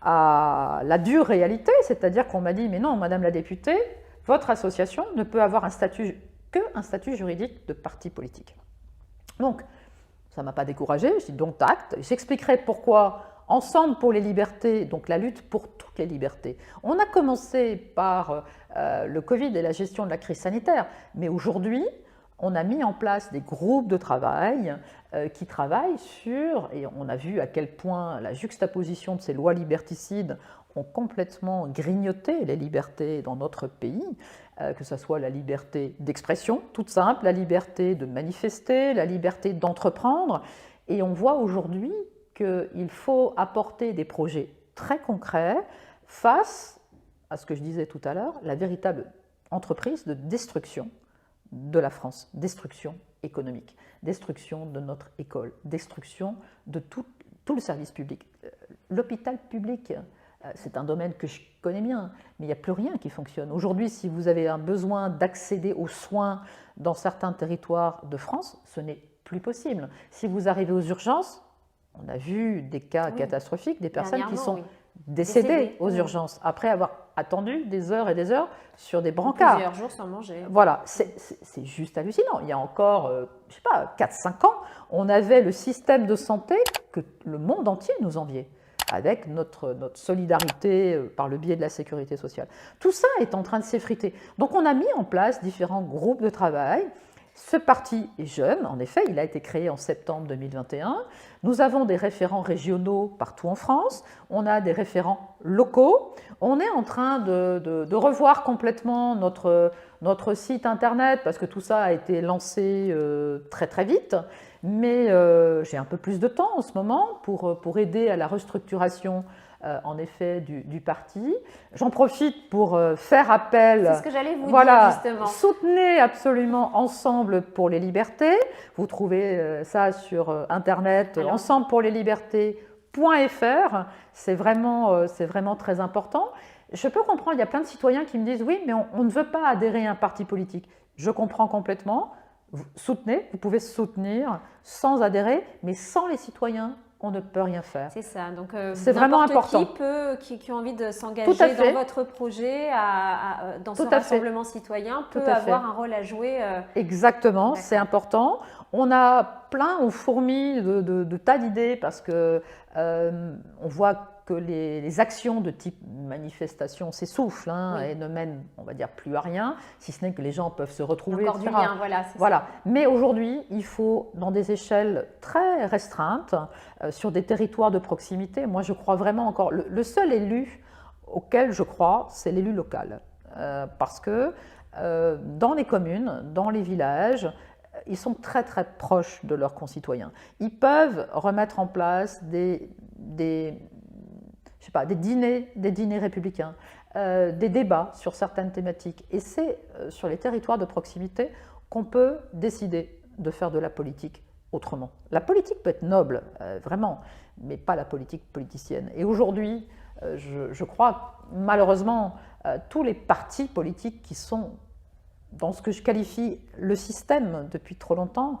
à la dure réalité, c'est-à-dire qu'on m'a dit, mais non, Madame la députée, votre association ne peut avoir un statut juridique de parti politique. Donc, ça ne m'a pas découragée, je dis donc tact, j'expliquerai pourquoi Ensemble pour les libertés, donc la lutte pour toutes les libertés. On a commencé par le Covid et la gestion de la crise sanitaire, mais aujourd'hui, on a mis en place des groupes de travail qui travaillent sur, et on a vu à quel point la juxtaposition de ces lois liberticides ont complètement grignoté les libertés dans notre pays, que ce soit la liberté d'expression, toute simple, la liberté de manifester, la liberté d'entreprendre. Et on voit aujourd'hui qu'il faut apporter des projets très concrets face à ce que je disais tout à l'heure, la véritable entreprise de destruction de la France, destruction économique, destruction de notre école, destruction de tout le service public. L'hôpital public C'est un domaine que je connais bien, mais il n'y a plus rien qui fonctionne. Aujourd'hui, si vous avez un besoin d'accéder aux soins dans certains territoires de France, ce n'est plus possible. Si vous arrivez aux urgences, on a vu des cas catastrophiques, des personnes qui sont décédées aux urgences après avoir attendu des heures et des heures sur des brancards. Plusieurs jours sans manger. Voilà, c'est juste hallucinant. Il y a encore, je sais pas, 4-5 ans, on avait le système de santé que le monde entier nous enviait, avec notre solidarité par le biais de la sécurité sociale. Tout ça est en train de s'effriter. Donc on a mis en place différents groupes de travail. Ce parti est jeune, en effet, il a été créé en septembre 2021. Nous avons des référents régionaux partout en France, on a des référents locaux. On est en train de revoir complètement notre site internet parce que tout ça a été lancé très très vite. Mais j'ai un peu plus de temps en ce moment pour aider à la restructuration en effet du parti. J'en profite pour faire appel. C'est ce que j'allais vous dire justement. Soutenez absolument Ensemble pour les libertés. Vous trouvez ça sur internet, ensemblepourleslibertés.fr. C'est vraiment très important. Je peux comprendre, il y a plein de citoyens qui me disent oui, mais on ne veut pas adhérer à un parti politique. Je comprends complètement. Vous pouvez soutenir sans adhérer, mais sans les citoyens, on ne peut rien faire. C'est ça, donc c'est vraiment important. Qui a envie de s'engager dans votre projet, dans ce rassemblement citoyen, peut avoir un rôle à jouer. Exactement, c'est important. On fourmille de tas d'idées parce que on voit que les actions de type manifestation s'essoufflent et ne mènent, on va dire, plus à rien, si ce n'est que les gens peuvent se retrouver, encore etc. du lien, voilà. Mais aujourd'hui, il faut, dans des échelles très restreintes, sur des territoires de proximité, moi je crois vraiment encore, le seul élu auquel je crois, c'est l'élu local. Parce que dans les communes, dans les villages, ils sont très très proches de leurs concitoyens. Ils peuvent remettre en place des dîners républicains, des débats sur certaines thématiques. Et c'est sur les territoires de proximité qu'on peut décider de faire de la politique autrement. La politique peut être noble, vraiment, mais pas la politique politicienne. Et aujourd'hui, je crois, malheureusement, tous les partis politiques qui sont dans ce que je qualifie le système depuis trop longtemps,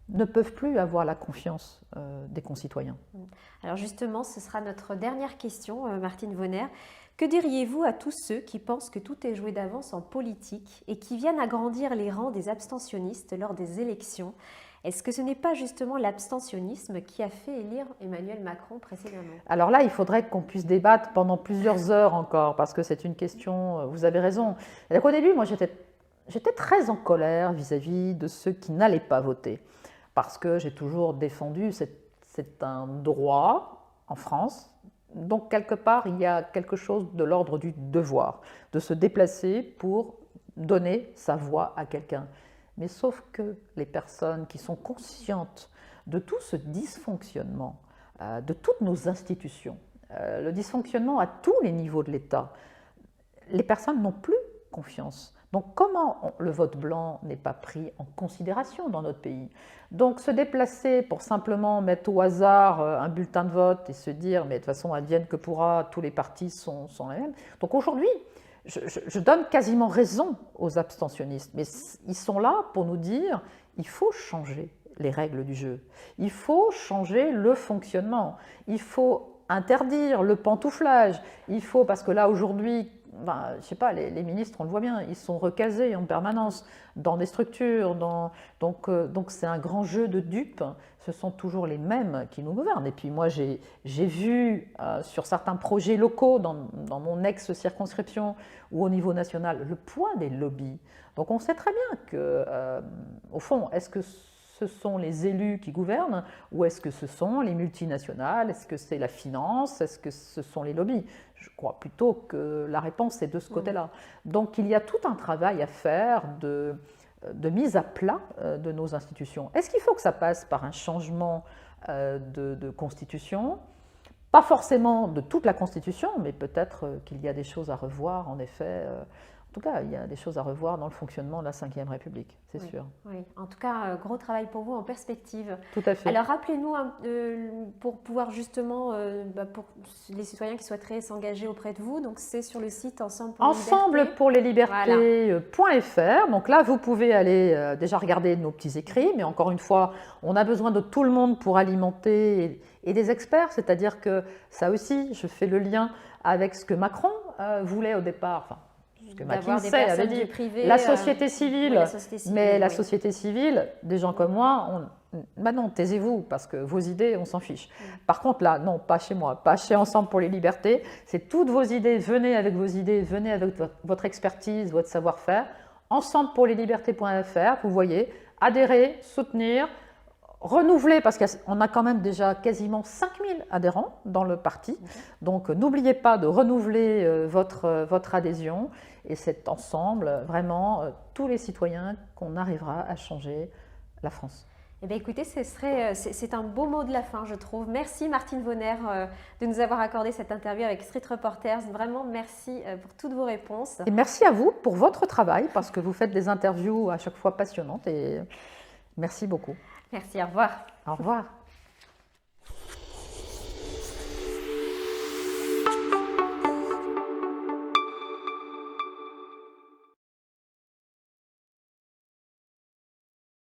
ne peuvent plus avoir la confiance des concitoyens. Alors justement, ce sera notre dernière question, Martine Vonner. Que diriez-vous à tous ceux qui pensent que tout est joué d'avance en politique et qui viennent agrandir les rangs des abstentionnistes lors des élections? Est-ce que ce n'est pas justement l'abstentionnisme qui a fait élire Emmanuel Macron précédemment? Alors là, il faudrait qu'on puisse débattre pendant plusieurs heures encore, parce que c'est une question, vous avez raison. Donc, au début, moi, j'étais très en colère vis-à-vis de ceux qui n'allaient pas voter. Parce que j'ai toujours défendu, c'est un droit en France, donc quelque part il y a quelque chose de l'ordre du devoir, de se déplacer pour donner sa voix à quelqu'un. Mais sauf que les personnes qui sont conscientes de tout ce dysfonctionnement, de toutes nos institutions, le dysfonctionnement à tous les niveaux de l'État, les personnes n'ont plus confiance. Donc comment le vote blanc n'est pas pris en considération dans notre pays? Donc se déplacer pour simplement mettre au hasard un bulletin de vote et se dire mais de toute façon advienne que pourra, tous les partis sont les mêmes. Donc aujourd'hui, je donne quasiment raison aux abstentionnistes, mais ils sont là pour nous dire il faut changer les règles du jeu, il faut changer le fonctionnement, il faut interdire le pantouflage, parce que là aujourd'hui, je ne sais pas, les ministres, on le voit bien, ils sont recasés en permanence dans des structures, donc c'est un grand jeu de dupes, ce sont toujours les mêmes qui nous gouvernent. Et puis moi j'ai vu sur certains projets locaux dans mon ex-circonscription ou au niveau national le poids des lobbies. Donc on sait très bien que, au fond, est-ce que ce sont les élus qui gouvernent ou est-ce que ce sont les multinationales? Est-ce que c'est la finance? Est-ce que ce sont les lobbies? Je crois plutôt que la réponse est de ce côté-là. Donc il y a tout un travail à faire de mise à plat de nos institutions. Est-ce qu'il faut que ça passe par un changement de constitution? Pas forcément de toute la constitution, mais peut-être qu'il y a des choses à revoir, en effet, En tout cas, il y a des choses à revoir dans le fonctionnement de la Ve République, c'est sûr. Oui, en tout cas, gros travail pour vous en perspective. Tout à fait. Alors, rappelez-nous, pour pouvoir justement, pour les citoyens qui souhaiteraient s'engager auprès de vous, donc c'est sur le site Ensemble pour les libertés.fr. Donc là, vous pouvez aller déjà regarder nos petits écrits, mais encore une fois, on a besoin de tout le monde pour alimenter et des experts, c'est-à-dire que ça aussi, je fais le lien avec ce que Macron voulait au départ, enfin, ce que McKinsey avait dit, la société civile, mais la société civile, des gens comme moi, non, taisez-vous, parce que vos idées, on s'en fiche. Par contre, là, non, pas chez moi, pas chez Ensemble pour les libertés, c'est toutes vos idées, venez avec vos idées, venez avec votre expertise, votre savoir-faire, ensemble pour les libertés.fr, vous voyez, adhérer, soutenir, renouveler, parce qu'on a quand même déjà quasiment 5000 adhérents dans le parti, donc n'oubliez pas de renouveler votre adhésion, et c'est ensemble, vraiment, tous les citoyens qu'on arrivera à changer la France. Eh bien, écoutez, c'est un beau mot de la fin, je trouve. Merci Martine Vonner de nous avoir accordé cette interview avec Street Reporters. Vraiment, merci pour toutes vos réponses. Et merci à vous pour votre travail, parce que vous faites des interviews à chaque fois passionnantes, et merci beaucoup. Merci, au revoir. Au revoir.